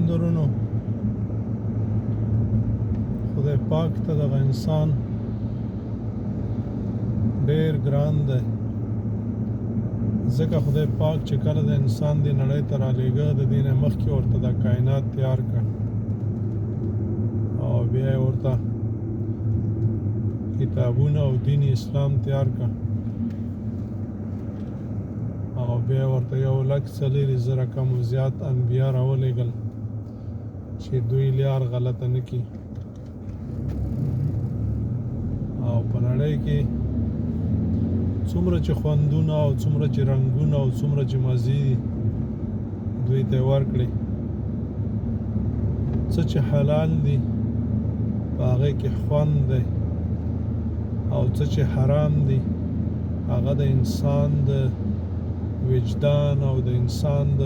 درونو خدای پاک ته دغه انسان ډېر ګران دی، ځکه خدای پاک چې کله د انسان دې نړۍ ته رالیږه د دې نه مخکې ورته دا کائنات تیار کړ او بیا یې ورته کتابونه او دین اسلام تیار کړ او بیا ورته 1,40,000 کم و زیات انبیا راولېږل چې دوی لار غلطه نه کړي او په نړۍ کې څومره چې خوندونه او څومره چې رنګونه او څومره چې مزې دي دوی ته یې ورکړې، څه چې حلال دي په هغې کې خوند دی او څه چې حرام دي هغه د انسان د وجدان او د انسان د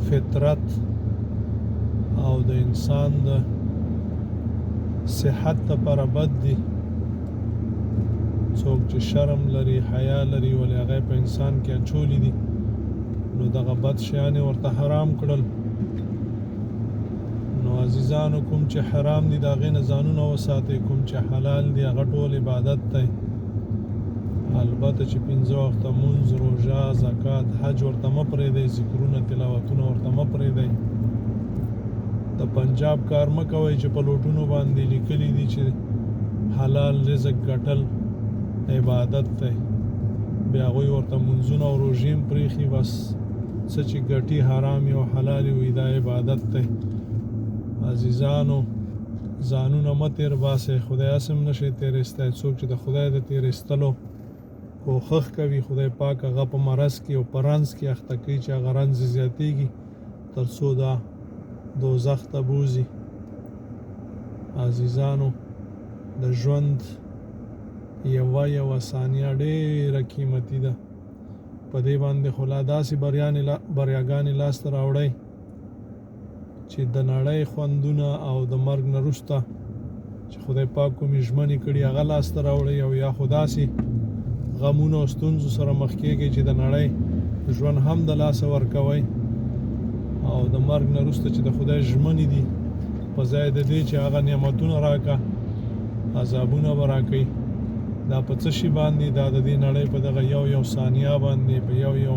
فطرت او د انسان د صحت لپاره بد دي. څوک چې شرم لري حیا لري ولې هغه په انسان کې اچولي دي نو دغه بد شیان ورته حرام کړل. نو عزیزانو کوم چې حرام دي د هغې نه ځانونه وساتئ، کوم چې حلال دي هغه ټول عبادت دی. البته چې 5 وخته مونځ، روژه، زکات، حج ورته مه پرېږدئ، ذکرونه تلاوتونه ورته مه پرېږدئ. د پنجاب کار مه کوئ چې په لوټونو باندې لیکلي دي چې حلال رزق ګټل عبادت دی، بیا هغوی ورته مونځونه او روژې هم پرېښي، بس څه چې ګټي حرامي او حلالي وي دا عبادت دی. عزیزانو ځانونه مه تېر باسئ، خدای هسې هم نشئ تېرېستی. څوک چې د خدای د تېرېستلو کوښښ کوي خدای پاک هغه په مرض کې او په رنځ کې اخته کوي چې هغه رنځ زیاتېږي تر څو دا دوزخ ته بوځي. عزیزانو د ژوند یوه ثانیه ډېره قیمتي ده، په دې باندې خو لا داسې بریاګانې لاسته راوړئ چې د نړۍ خوندونه او د مرګ نه وروسته چې خدای پاک کومې ژمنې کړي هغه لاسته راوړئ، او یا خو داسې غمونو او ستونزو سره مخ کېږئ چې د نړۍ ژوند هم د لاسه ورکوئ او د مرګ نه وروسته چې د خدای ژمنې دي په ځای د دې چې هغه نعمتونه راکړه عذابونه به راکوي. دا په څه شي باندې؟ دا د دې نړۍ په دغه یو ثانیه باندې، په یو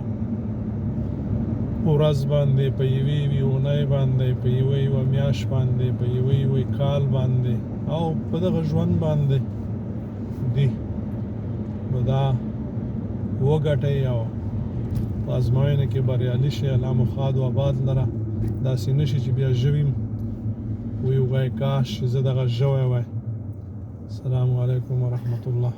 ورځ باندې، په یوې اونۍ باندې، په یوه میاشت باندې، په یوه کال باندې او په دغه ژوند باندې دي. نو دا وګټئ او په ازموینه کې بریالي شئ. الله مو ښاد و آباد لره. داسې نه شي چې بیا ژوي وایي کاش چې زه دغه ژوی وای. السلام علیکم ورحمت الله.